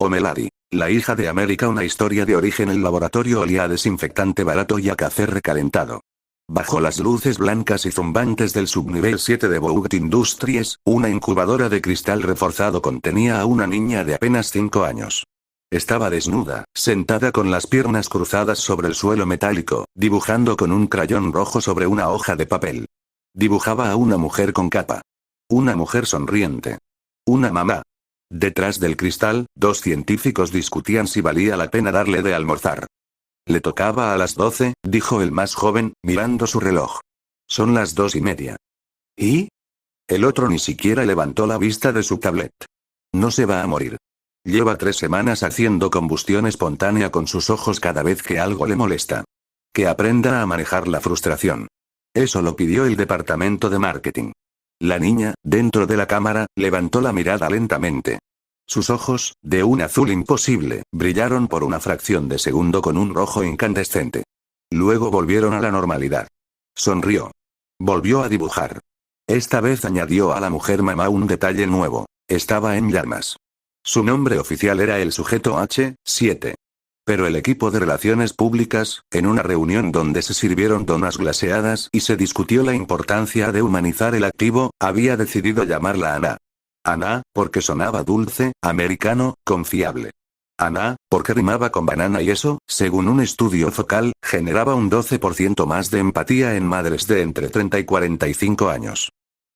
Omelady, la hija de América, una historia de origen. El laboratorio olía a desinfectante barato y a café recalentado. Bajo las luces blancas y zumbantes del subnivel 7 de Bouygues Industries, una incubadora de cristal reforzado contenía a una niña de apenas 5 años. Estaba desnuda, sentada con las piernas cruzadas sobre el suelo metálico, dibujando con un crayón rojo sobre una hoja de papel. Dibujaba a una mujer con capa. Una mujer sonriente. Una mamá. Detrás del cristal, dos científicos discutían si valía la pena darle de almorzar. Le tocaba a las 12, dijo el más joven, mirando su reloj. Son las 2:30. ¿Y? El otro ni siquiera levantó la vista de su tablet. No se va a morir. Lleva 3 semanas haciendo combustión espontánea con sus ojos cada vez que algo le molesta. Que aprenda a manejar la frustración. Eso lo pidió el departamento de marketing. La niña, dentro de la cámara, levantó la mirada lentamente. Sus ojos, de un azul imposible, brillaron por una fracción de segundo con un rojo incandescente. Luego volvieron a la normalidad. Sonrió. Volvió a dibujar. Esta vez añadió a la mujer mamá un detalle nuevo. Estaba en llamas. Su nombre oficial era el sujeto H7. Pero el equipo de relaciones públicas, en una reunión donde se sirvieron donas glaseadas y se discutió la importancia de humanizar el activo, había decidido llamarla Ana. Ana, porque sonaba dulce, americano, confiable. Ana, porque rimaba con banana y eso, según un estudio focal, generaba un 12% más de empatía en madres de entre 30 y 45 años.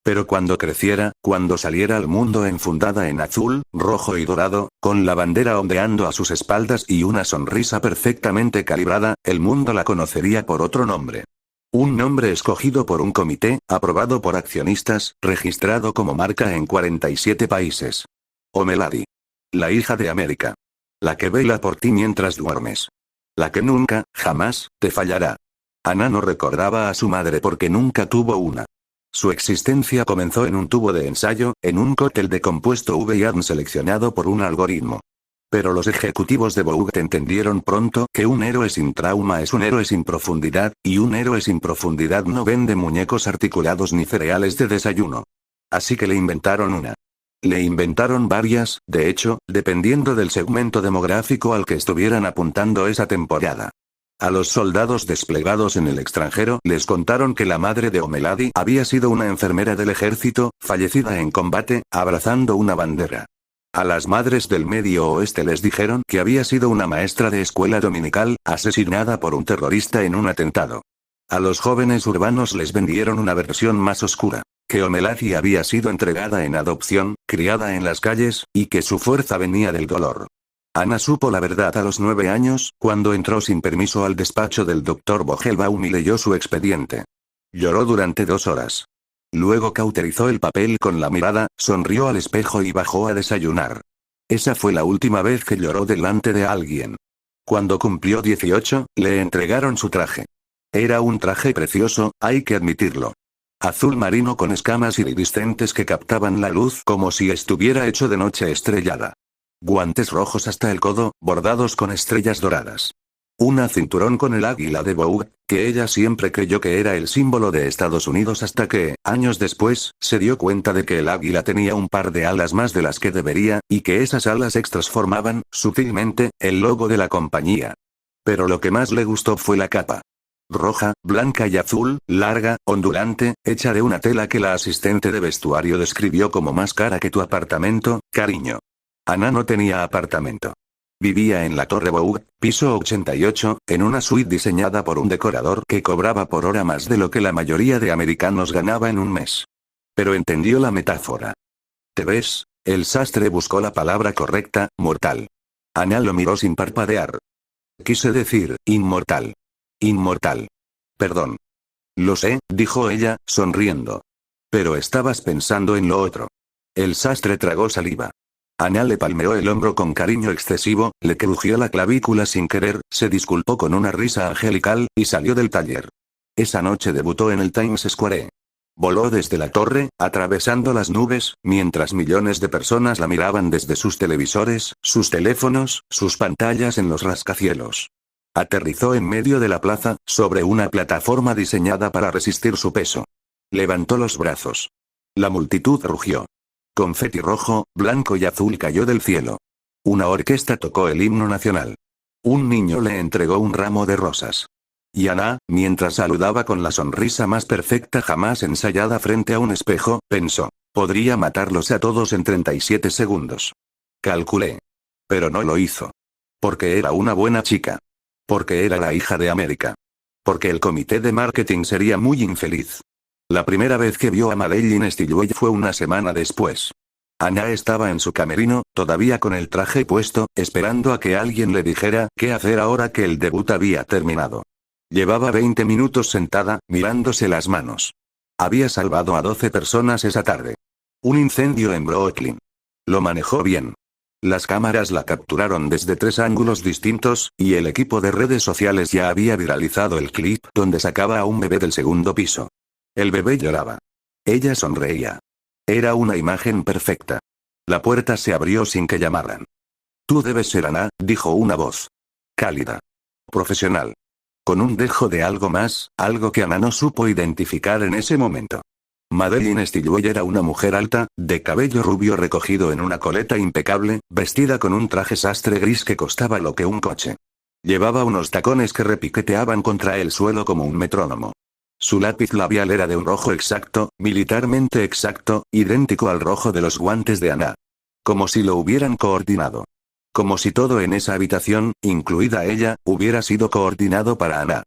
Pero cuando creciera, cuando saliera al mundo enfundada en azul, rojo y dorado, con la bandera ondeando a sus espaldas y una sonrisa perfectamente calibrada, el mundo la conocería por otro nombre. Un nombre escogido por un comité, aprobado por accionistas, registrado como marca en 47 países. Omelady. La hija de América. La que vela por ti mientras duermes. La que nunca, jamás, te fallará. Ana no recordaba a su madre porque nunca tuvo una. Su existencia comenzó en un tubo de ensayo, en un cóctel de compuesto VIAN seleccionado por un algoritmo. Pero los ejecutivos de Bouygues entendieron pronto que un héroe sin trauma es un héroe sin profundidad, y un héroe sin profundidad no vende muñecos articulados ni cereales de desayuno. Así que le inventaron una. Le inventaron varias, de hecho, dependiendo del segmento demográfico al que estuvieran apuntando esa temporada. A los soldados desplegados en el extranjero les contaron que la madre de Omelady había sido una enfermera del ejército, fallecida en combate, abrazando una bandera. A las madres del Medio Oeste les dijeron que había sido una maestra de escuela dominical, asesinada por un terrorista en un atentado. A los jóvenes urbanos les vendieron una versión más oscura, que Omelady había sido entregada en adopción, criada en las calles, y que su fuerza venía del dolor. Ana supo la verdad a los 9 años, cuando entró sin permiso al despacho del Dr. Vogelbaum y leyó su expediente. Lloró durante 2 horas. Luego cauterizó el papel con la mirada, sonrió al espejo y bajó a desayunar. Esa fue la última vez que lloró delante de alguien. Cuando cumplió 18, le entregaron su traje. Era un traje precioso, hay que admitirlo. Azul marino con escamas iridiscentes que captaban la luz como si estuviera hecho de noche estrellada. Guantes rojos hasta el codo, bordados con estrellas doradas. Una cinturón con el águila de Bouygues, que ella siempre creyó que era el símbolo de Estados Unidos hasta que, años después, se dio cuenta de que el águila tenía un par de alas más de las que debería, y que esas alas extras formaban, sutilmente, el logo de la compañía. Pero lo que más le gustó fue la capa. Roja, blanca y azul, larga, ondulante, hecha de una tela que la asistente de vestuario describió como más cara que tu apartamento, cariño. Ana no tenía apartamento. Vivía en la Torre Bouygues, piso 88, en una suite diseñada por un decorador que cobraba por hora más de lo que la mayoría de americanos ganaba en un mes. Pero entendió la metáfora. ¿Te ves? El sastre buscó la palabra correcta, mortal. Ana lo miró sin parpadear. Quise decir, inmortal. Inmortal. Perdón. Lo sé, dijo ella, sonriendo. Pero estabas pensando en lo otro. El sastre tragó saliva. Ana le palmeó el hombro con cariño excesivo, le crujió la clavícula sin querer, se disculpó con una risa angelical, y salió del taller. Esa noche debutó en el Times Square. Voló desde la torre, atravesando las nubes, mientras millones de personas la miraban desde sus televisores, sus teléfonos, sus pantallas en los rascacielos. Aterrizó en medio de la plaza, sobre una plataforma diseñada para resistir su peso. Levantó los brazos. La multitud rugió. Confeti rojo, blanco y azul cayó del cielo. Una orquesta tocó el himno nacional. Un niño le entregó un ramo de rosas. Y Ana, mientras saludaba con la sonrisa más perfecta jamás ensayada frente a un espejo, pensó, podría matarlos a todos en 37 segundos. Calculé. Pero no lo hizo. Porque era una buena chica. Porque era la hija de América. Porque el comité de marketing sería muy infeliz. La primera vez que vio a Madeline Stillwell fue una semana después. Ana estaba en su camerino, todavía con el traje puesto, esperando a que alguien le dijera qué hacer ahora que el debut había terminado. Llevaba 20 minutos sentada, mirándose las manos. Había salvado a 12 personas esa tarde. Un incendio en Brooklyn. Lo manejó bien. Las cámaras la capturaron desde 3 ángulos distintos, y el equipo de redes sociales ya había viralizado el clip donde sacaba a un bebé del segundo piso. El bebé lloraba. Ella sonreía. Era una imagen perfecta. La puerta se abrió sin que llamaran. Tú debes ser Ana, dijo una voz. Cálida. Profesional. Con un dejo de algo más, algo que Ana no supo identificar en ese momento. Madeline Stillwell era una mujer alta, de cabello rubio recogido en una coleta impecable, vestida con un traje sastre gris que costaba lo que un coche. Llevaba unos tacones que repiqueteaban contra el suelo como un metrónomo. Su lápiz labial era de un rojo exacto, militarmente exacto, idéntico al rojo de los guantes de Ana. Como si lo hubieran coordinado. Como si todo en esa habitación, incluida ella, hubiera sido coordinado para Ana.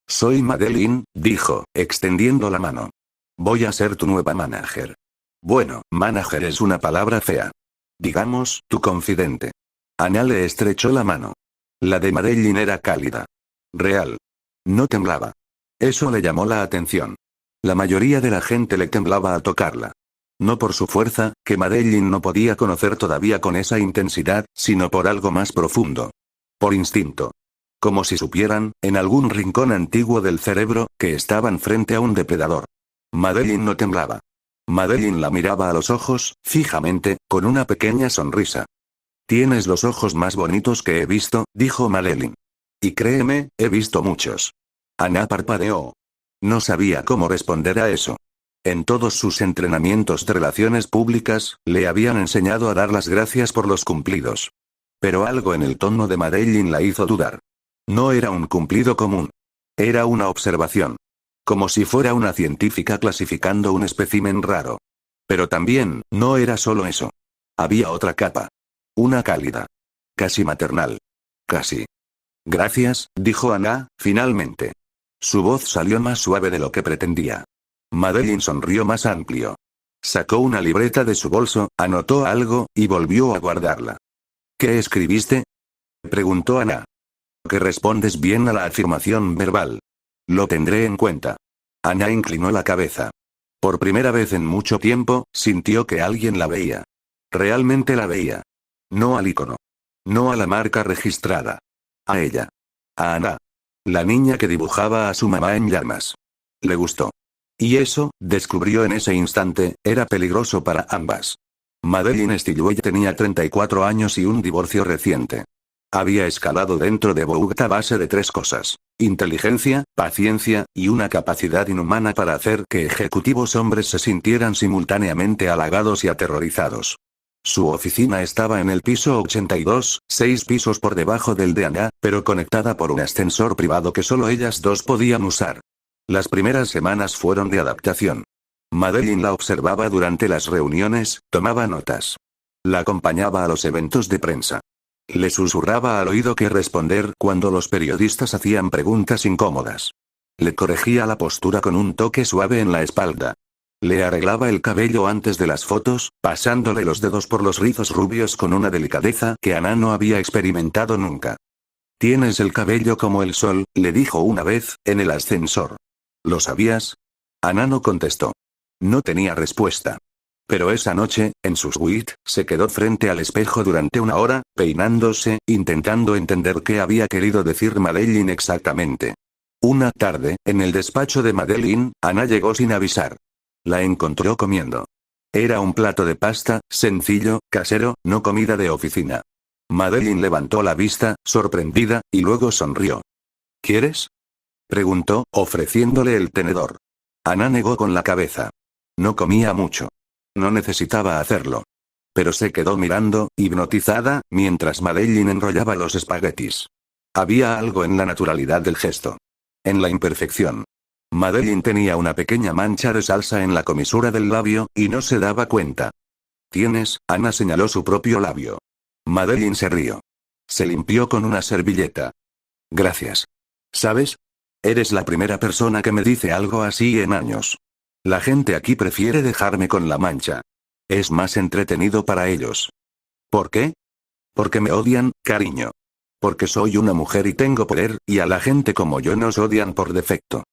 Soy Madeline, dijo, extendiendo la mano. Voy a ser tu nueva manager. Bueno, manager es una palabra fea. Digamos, tu confidente. Ana le estrechó la mano. La de Madeline era cálida. Real. No temblaba. Eso le llamó la atención. La mayoría de la gente le temblaba al tocarla. No por su fuerza, que Madeline no podía conocer todavía con esa intensidad, sino por algo más profundo. Por instinto. Como si supieran, en algún rincón antiguo del cerebro, que estaban frente a un depredador. Madeline no temblaba. Madeline la miraba a los ojos, fijamente, con una pequeña sonrisa. Tienes los ojos más bonitos que he visto, dijo Madeline. Y créeme, he visto muchos. Ana parpadeó. No sabía cómo responder a eso. En todos sus entrenamientos de relaciones públicas, le habían enseñado a dar las gracias por los cumplidos. Pero algo en el tono de Madeline la hizo dudar. No era un cumplido común. Era una observación. Como si fuera una científica clasificando un espécimen raro. Pero también, no era solo eso. Había otra capa. Una cálida. Casi maternal. Casi. Gracias, dijo Ana, finalmente. Su voz salió más suave de lo que pretendía. Madeline sonrió más amplio. Sacó una libreta de su bolso, anotó algo, y volvió a guardarla. ¿Qué escribiste? Preguntó Ana. Que respondes bien a la afirmación verbal. Lo tendré en cuenta. Ana inclinó la cabeza. Por primera vez en mucho tiempo, sintió que alguien la veía. Realmente la veía. No al icono. No a la marca registrada. A ella. A Ana. La niña que dibujaba a su mamá en llamas. Le gustó. Y eso, descubrió en ese instante, era peligroso para ambas. Madeline Stillwell tenía 34 años y un divorcio reciente. Había escalado dentro de Vogue a base de 3 cosas. Inteligencia, paciencia, y una capacidad inhumana para hacer que ejecutivos hombres se sintieran simultáneamente halagados y aterrorizados. Su oficina estaba en el piso 82, 6 pisos por debajo del de Ana, pero conectada por un ascensor privado que solo ellas dos podían usar. Las primeras semanas fueron de adaptación. Madeline la observaba durante las reuniones, tomaba notas. La acompañaba a los eventos de prensa. Le susurraba al oído qué responder cuando los periodistas hacían preguntas incómodas. Le corregía la postura con un toque suave en la espalda. Le arreglaba el cabello antes de las fotos, pasándole los dedos por los rizos rubios con una delicadeza que Ana no había experimentado nunca. Tienes el cabello como el sol, le dijo una vez, en el ascensor. ¿Lo sabías? Ana no contestó. No tenía respuesta. Pero esa noche, en su suite, se quedó frente al espejo durante una hora, peinándose, intentando entender qué había querido decir Madeline exactamente. Una tarde, en el despacho de Madeline, Ana llegó sin avisar. La encontró comiendo. Era un plato de pasta, sencillo, casero, no comida de oficina. Madeline levantó la vista, sorprendida, y luego sonrió. ¿Quieres? Preguntó, ofreciéndole el tenedor. Ana negó con la cabeza. No comía mucho. No necesitaba hacerlo. Pero se quedó mirando, hipnotizada, mientras Madeline enrollaba los espaguetis. Había algo en la naturalidad del gesto. En la imperfección. Madeline tenía una pequeña mancha de salsa en la comisura del labio, y no se daba cuenta. ¿Tienes? Ana señaló su propio labio. Madeline se rió. Se limpió con una servilleta. Gracias. ¿Sabes? Eres la primera persona que me dice algo así en años. La gente aquí prefiere dejarme con la mancha. Es más entretenido para ellos. ¿Por qué? Porque me odian, cariño. Porque soy una mujer y tengo poder, y a la gente como yo nos odian por defecto.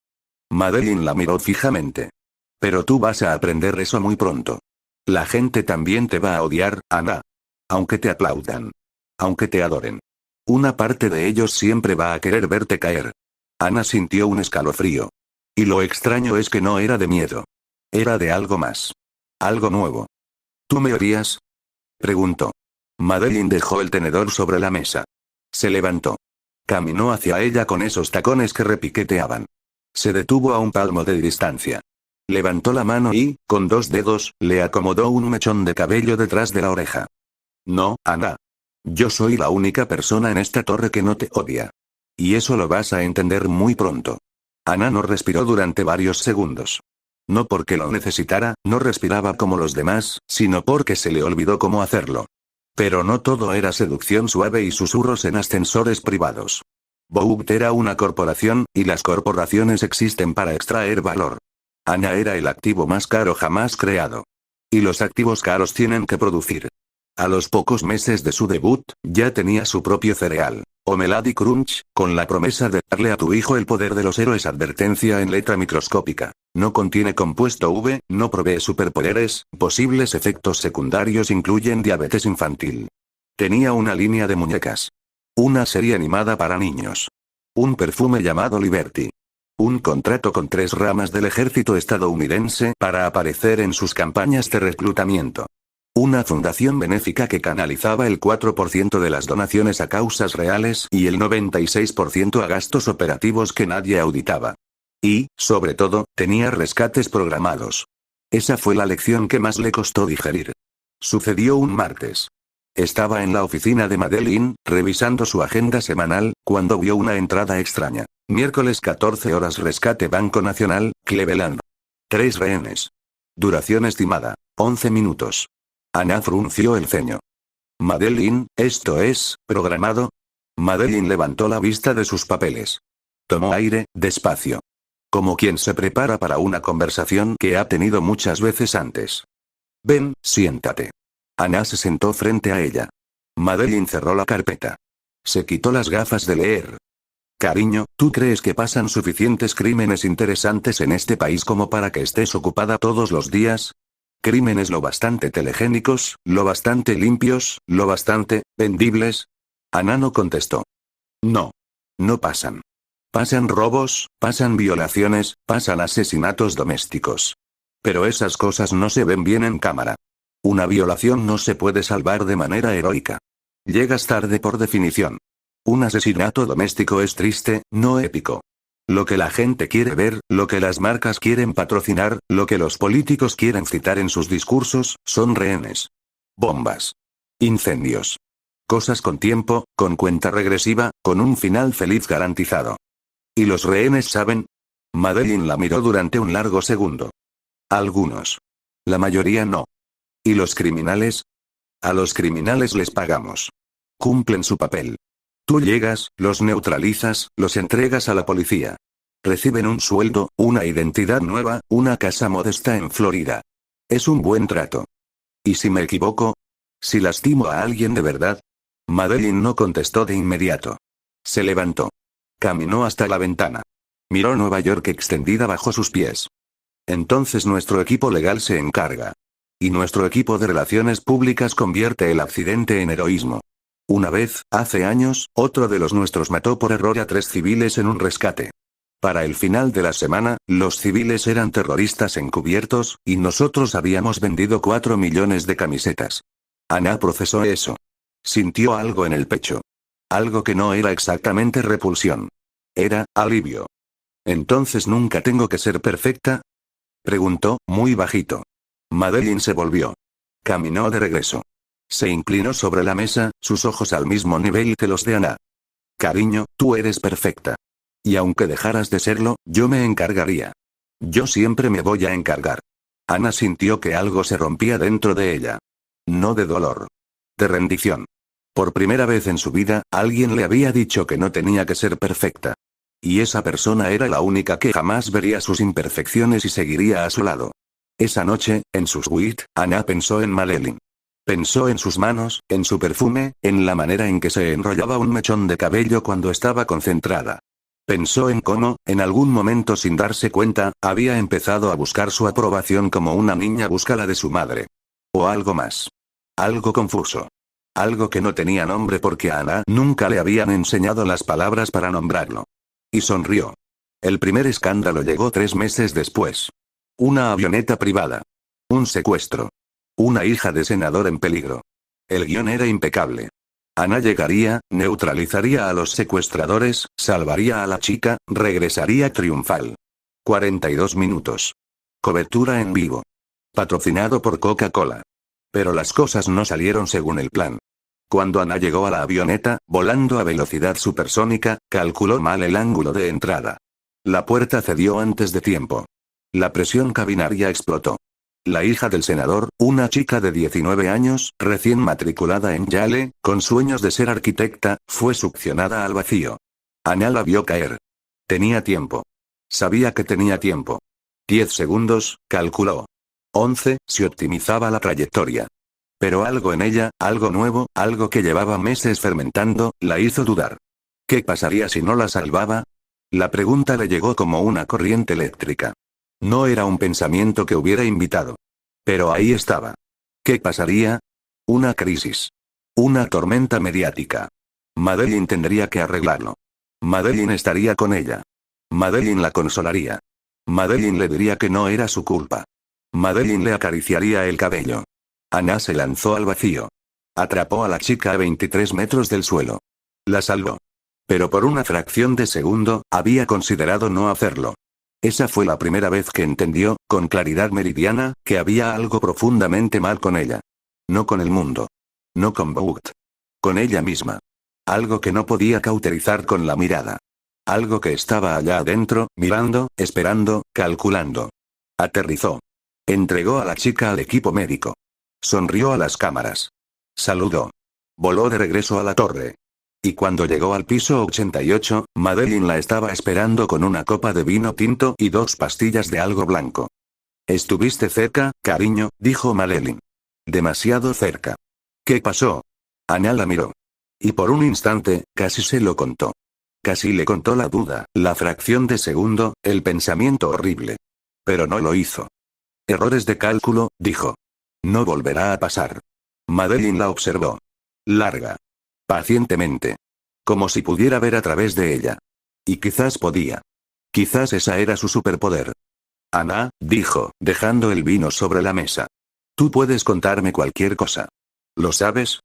Madeline la miró fijamente. Pero tú vas a aprender eso muy pronto. La gente también te va a odiar, Ana. Aunque te aplaudan. Aunque te adoren. Una parte de ellos siempre va a querer verte caer. Ana sintió un escalofrío. Y lo extraño es que no era de miedo. Era de algo más. Algo nuevo. ¿Tú me odias? Preguntó. Madeline dejó el tenedor sobre la mesa. Se levantó. Caminó hacia ella con esos tacones que repiqueteaban. Se detuvo a un palmo de distancia. Levantó la mano y, con 2 dedos, le acomodó un mechón de cabello detrás de la oreja. No, Ana. Yo soy la única persona en esta torre que no te odia. Y eso lo vas a entender muy pronto. Ana no respiró durante varios segundos. No porque lo necesitara, no respiraba como los demás, sino porque se le olvidó cómo hacerlo. Pero no todo era seducción suave y susurros en ascensores privados. Vogt era una corporación, y las corporaciones existen para extraer valor. Ana era el activo más caro jamás creado. Y los activos caros tienen que producir. A los pocos meses de su debut, ya tenía su propio cereal, Omelady Crunch, con la promesa de darle a tu hijo el poder de los héroes. Advertencia en letra microscópica. No contiene compuesto V, no provee superpoderes, posibles efectos secundarios incluyen diabetes infantil. Tenía una línea de muñecas. Una serie animada para niños. Un perfume llamado Liberty. Un contrato con 3 ramas del ejército estadounidense para aparecer en sus campañas de reclutamiento. Una fundación benéfica que canalizaba el 4% de las donaciones a causas reales y el 96% a gastos operativos que nadie auditaba. Y, sobre todo, tenía rescates programados. Esa fue la lección que más le costó digerir. Sucedió un martes. Estaba en la oficina de Madeline, revisando su agenda semanal, cuando vio una entrada extraña. Miércoles 14 horas rescate Banco Nacional, Cleveland. 3 rehenes. Duración estimada, 11 minutos. Ana frunció el ceño. Madeline, ¿esto es programado? Madeline levantó la vista de sus papeles. Tomó aire, despacio. Como quien se prepara para una conversación que ha tenido muchas veces antes. Ven, siéntate. Ana se sentó frente a ella. Madeline cerró la carpeta. Se quitó las gafas de leer. Cariño, ¿tú crees que pasan suficientes crímenes interesantes en este país como para que estés ocupada todos los días? Crímenes lo bastante telegénicos, lo bastante limpios, lo bastante vendibles. Ana no contestó. No. No pasan. Pasan robos, pasan violaciones, pasan asesinatos domésticos. Pero esas cosas no se ven bien en cámara. Una violación no se puede salvar de manera heroica. Llegas tarde por definición. Un asesinato doméstico es triste, no épico. Lo que la gente quiere ver, lo que las marcas quieren patrocinar, lo que los políticos quieren citar en sus discursos, son rehenes. Bombas. Incendios. Cosas con tiempo, con cuenta regresiva, con un final feliz garantizado. ¿Y los rehenes saben? Madeline la miró durante un largo segundo. Algunos. La mayoría no. ¿Y los criminales? A los criminales les pagamos. Cumplen su papel. Tú llegas, los neutralizas, los entregas a la policía. Reciben un sueldo, una identidad nueva, una casa modesta en Florida. Es un buen trato. ¿Y si me equivoco? ¿Si lastimo a alguien de verdad? Madeline no contestó de inmediato. Se levantó. Caminó hasta la ventana. Miró Nueva York extendida bajo sus pies. Entonces nuestro equipo legal se encarga. Y nuestro equipo de relaciones públicas convierte el accidente en heroísmo. Una vez, hace años, otro de los nuestros mató por error a 3 civiles en un rescate. Para el final de la semana, los civiles eran terroristas encubiertos, y nosotros habíamos vendido 4 millones de camisetas. Ana procesó eso. Sintió algo en el pecho. Algo que no era exactamente repulsión. Era alivio. ¿Entonces nunca tengo que ser perfecta? Preguntó, muy bajito. Madeline se volvió. Caminó de regreso. Se inclinó sobre la mesa, sus ojos al mismo nivel que los de Ana. Cariño, tú eres perfecta. Y aunque dejaras de serlo, yo me encargaría. Yo siempre me voy a encargar. Ana sintió que algo se rompía dentro de ella. No de dolor. De rendición. Por primera vez en su vida, alguien le había dicho que no tenía que ser perfecta. Y esa persona era la única que jamás vería sus imperfecciones y seguiría a su lado. Esa noche, en su suite, Ana pensó en Madeline. Pensó en sus manos, en su perfume, en la manera en que se enrollaba un mechón de cabello cuando estaba concentrada. Pensó en cómo, en algún momento sin darse cuenta, había empezado a buscar su aprobación como una niña busca la de su madre. O algo más. Algo confuso. Algo que no tenía nombre porque a Ana nunca le habían enseñado las palabras para nombrarlo. Y sonrió. El primer escándalo llegó 3 meses después. Una avioneta privada. Un secuestro. Una hija de senador en peligro. El guión era impecable. Ana llegaría, neutralizaría a los secuestradores, salvaría a la chica, regresaría triunfal. 42 minutos. Cobertura en vivo. Patrocinado por Coca-Cola. Pero las cosas no salieron según el plan. Cuando Ana llegó a la avioneta, volando a velocidad supersónica, calculó mal el ángulo de entrada. La puerta cedió antes de tiempo. La presión cabinaria explotó. La hija del senador, una chica de 19 años, recién matriculada en Yale, con sueños de ser arquitecta, fue succionada al vacío. Ana la vio caer. Tenía tiempo. Sabía que tenía tiempo. 10 segundos, calculó. 11, si optimizaba la trayectoria. Pero algo en ella, algo nuevo, algo que llevaba meses fermentando, la hizo dudar. ¿Qué pasaría si no la salvaba? La pregunta le llegó como una corriente eléctrica. No era un pensamiento que hubiera invitado. Pero ahí estaba. ¿Qué pasaría? Una crisis. Una tormenta mediática. Madeline tendría que arreglarlo. Madeline estaría con ella. Madeline la consolaría. Madeline le diría que no era su culpa. Madeline le acariciaría el cabello. Ana se lanzó al vacío. Atrapó a la chica a 23 metros del suelo. La salvó. Pero por una fracción de segundo, había considerado no hacerlo. Esa fue la primera vez que entendió, con claridad meridiana, que había algo profundamente mal con ella. No con el mundo. No con Vogt. Con ella misma. Algo que no podía cauterizar con la mirada. Algo que estaba allá adentro, mirando, esperando, calculando. Aterrizó. Entregó a la chica al equipo médico. Sonrió a las cámaras. Saludó. Voló de regreso a la torre. Y cuando llegó al piso 88, Madeline la estaba esperando con una copa de vino tinto y 2 pastillas de algo blanco. Estuviste cerca, cariño, dijo Madeline. Demasiado cerca. ¿Qué pasó? Ana la miró. Y por un instante, casi se lo contó. Casi le contó la duda, la fracción de segundo, el pensamiento horrible. Pero no lo hizo. Errores de cálculo, dijo. No volverá a pasar. Madeline la observó. Larga. Pacientemente. Como si pudiera ver a través de ella. Y quizás podía. Quizás esa era su superpoder. Ana, dijo, dejando el vino sobre la mesa. Tú puedes contarme cualquier cosa. ¿Lo sabes?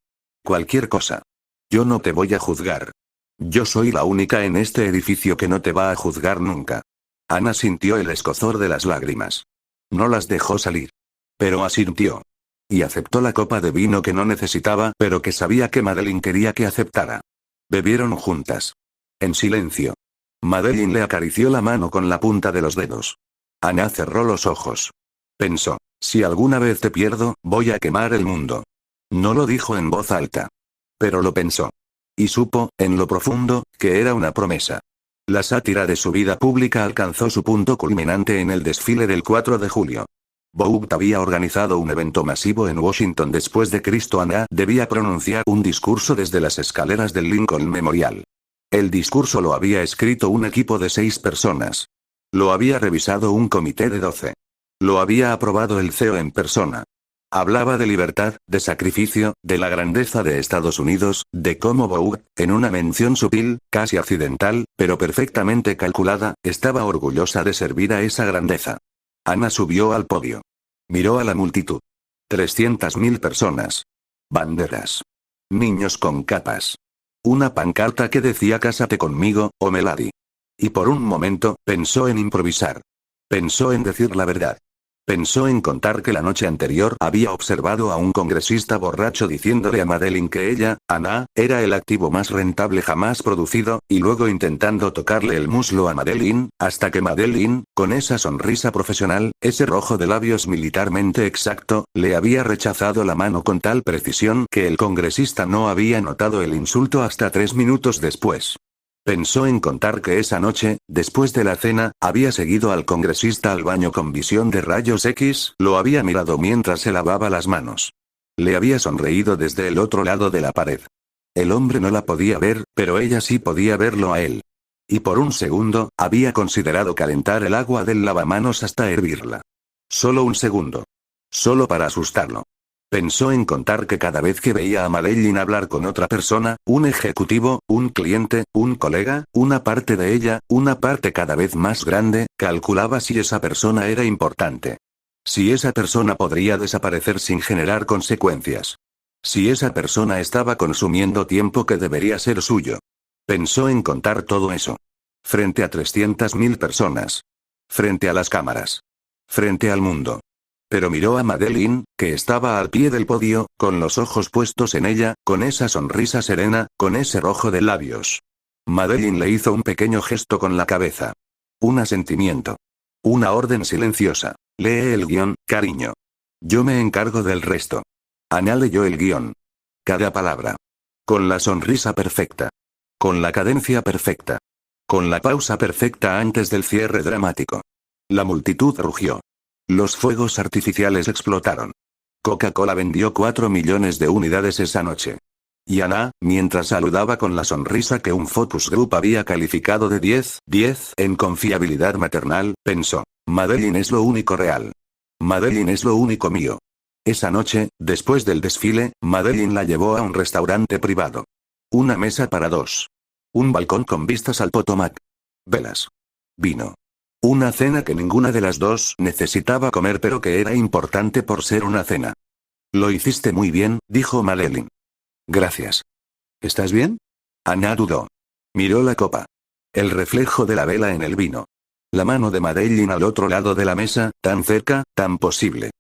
Cualquier cosa. Yo no te voy a juzgar. Yo soy la única en este edificio que no te va a juzgar nunca. Ana sintió el escozor de las lágrimas. No las dejó salir. Pero asintió. Y aceptó la copa de vino que no necesitaba, pero que sabía que Madeline quería que aceptara. Bebieron juntas. En silencio. Madeline le acarició la mano con la punta de los dedos. Ana cerró los ojos. Pensó, si alguna vez te pierdo, voy a quemar el mundo. No lo dijo en voz alta. Pero lo pensó. Y supo, en lo profundo, que era una promesa. La sátira de su vida pública alcanzó su punto culminante en el desfile del 4 de julio. Vogt había organizado un evento masivo en Washington después de Cristo. Ana debía pronunciar un discurso desde las escaleras del Lincoln Memorial. El discurso lo había escrito un equipo de 6 personas. Lo había revisado un comité de 12. Lo había aprobado el CEO en persona. Hablaba de libertad, de sacrificio, de la grandeza de Estados Unidos, de cómo Vogt, en una mención sutil, casi accidental, pero perfectamente calculada, estaba orgullosa de servir a esa grandeza. Ana subió al podio. Miró a la multitud. 300.000 personas. Banderas. Niños con capas. Una pancarta que decía «Cásate conmigo, o me la di». Y por un momento, pensó en improvisar. Pensó en decir la verdad. Pensó en contar que la noche anterior había observado a un congresista borracho diciéndole a Madeline que ella, Anna, era el activo más rentable jamás producido, y luego intentando tocarle el muslo a Madeline, hasta que Madeline, con esa sonrisa profesional, ese rojo de labios militarmente exacto, le había rechazado la mano con tal precisión que el congresista no había notado el insulto hasta 3 minutos después. Pensó en contar que esa noche, después de la cena, había seguido al congresista al baño con visión de rayos X, lo había mirado mientras se lavaba las manos. Le había sonreído desde el otro lado de la pared. El hombre no la podía ver, pero ella sí podía verlo a él. Y por un segundo, había considerado calentar el agua del lavamanos hasta hervirla. Solo un segundo. Solo para asustarlo. Pensó en contar que cada vez que veía a Madeline hablar con otra persona, un ejecutivo, un cliente, un colega, una parte de ella, una parte cada vez más grande, calculaba si esa persona era importante. Si esa persona podría desaparecer sin generar consecuencias. Si esa persona estaba consumiendo tiempo que debería ser suyo. Pensó en contar todo eso. Frente a 300.000 personas. Frente a las cámaras. Frente al mundo. Pero miró a Madeline, que estaba al pie del podio, con los ojos puestos en ella, con esa sonrisa serena, con ese rojo de labios. Madeline le hizo un pequeño gesto con la cabeza. Un asentimiento. Una orden silenciosa. Lee el guión, cariño. Yo me encargo del resto. Anna leyó el guión. Cada palabra. Con la sonrisa perfecta. Con la cadencia perfecta. Con la pausa perfecta antes del cierre dramático. La multitud rugió. Los fuegos artificiales explotaron. Coca-Cola vendió 4 millones de unidades esa noche. Y Anna, mientras saludaba con la sonrisa que un focus group había calificado de 10 en confiabilidad maternal, pensó, Madeline es lo único real. Madeline es lo único mío. Esa noche, después del desfile, Madeline la llevó a un restaurante privado. Una mesa para 2. Un balcón con vistas al Potomac. Velas. Vino. Una cena que ninguna de las dos necesitaba comer pero que era importante por ser una cena. Lo hiciste muy bien, dijo Madeline. Gracias. ¿Estás bien? Anna dudó. Miró la copa. El reflejo de la vela en el vino. La mano de Madeline al otro lado de la mesa, tan cerca, tan posible.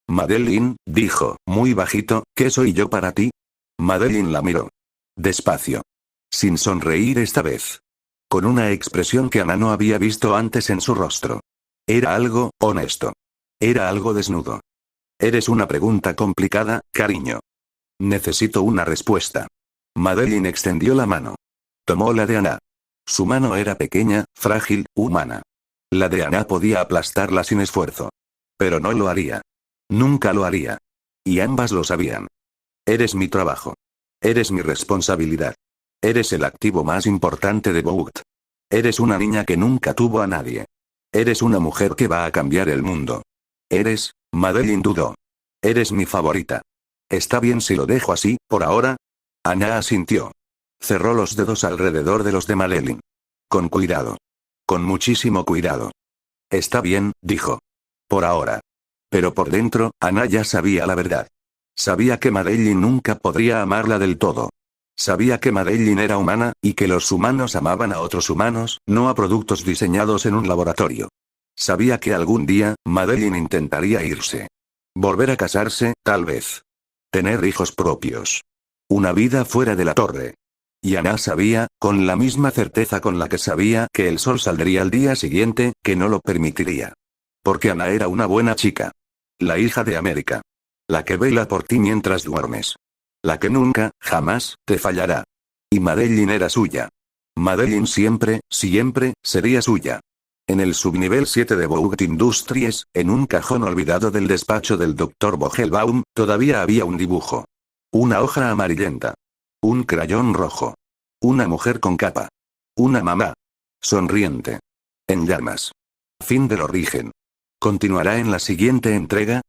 Madeline, dijo, muy bajito, ¿qué soy yo para ti? Madeline la miró. Despacio. Sin sonreír esta vez. Con una expresión que Anna no había visto antes en su rostro. Era algo honesto. Era algo desnudo. Eres una pregunta complicada, cariño. Necesito una respuesta. Madeline extendió la mano. Tomó la de Anna. Su mano era pequeña, frágil, humana. La de Anna podía aplastarla sin esfuerzo. Pero no lo haría. Nunca lo haría. Y ambas lo sabían. Eres mi trabajo. Eres mi responsabilidad. Eres el activo más importante de Vogt. Eres una niña que nunca tuvo a nadie. Eres una mujer que va a cambiar el mundo. Eres, Madeline dudó. Eres mi favorita. ¿Está bien si lo dejo así, por ahora? Anna asintió. Cerró los dedos alrededor de los de Madeline. Con cuidado. Con muchísimo cuidado. Está bien, dijo. Por ahora. Pero por dentro, Anna ya sabía la verdad. Sabía que Madeline nunca podría amarla del todo. Sabía que Madeline era humana, y que los humanos amaban a otros humanos, no a productos diseñados en un laboratorio. Sabía que algún día, Madeline intentaría irse. Volver a casarse, tal vez. Tener hijos propios. Una vida fuera de la torre. Y Anna sabía, con la misma certeza con la que sabía que el sol saldría al día siguiente, que no lo permitiría. Porque Anna era una buena chica. La hija de América. La que vela por ti mientras duermes. La que nunca, jamás, te fallará. Y Madeline era suya. Madeline siempre, siempre, sería suya. En el subnivel 7 de Vogt Industries, en un cajón olvidado del despacho del Dr. Vogelbaum, todavía había un dibujo. Una hoja amarillenta. Un crayón rojo. Una mujer con capa. Una mamá. Sonriente. En llamas. Fin del origen. Continuará en la siguiente entrega,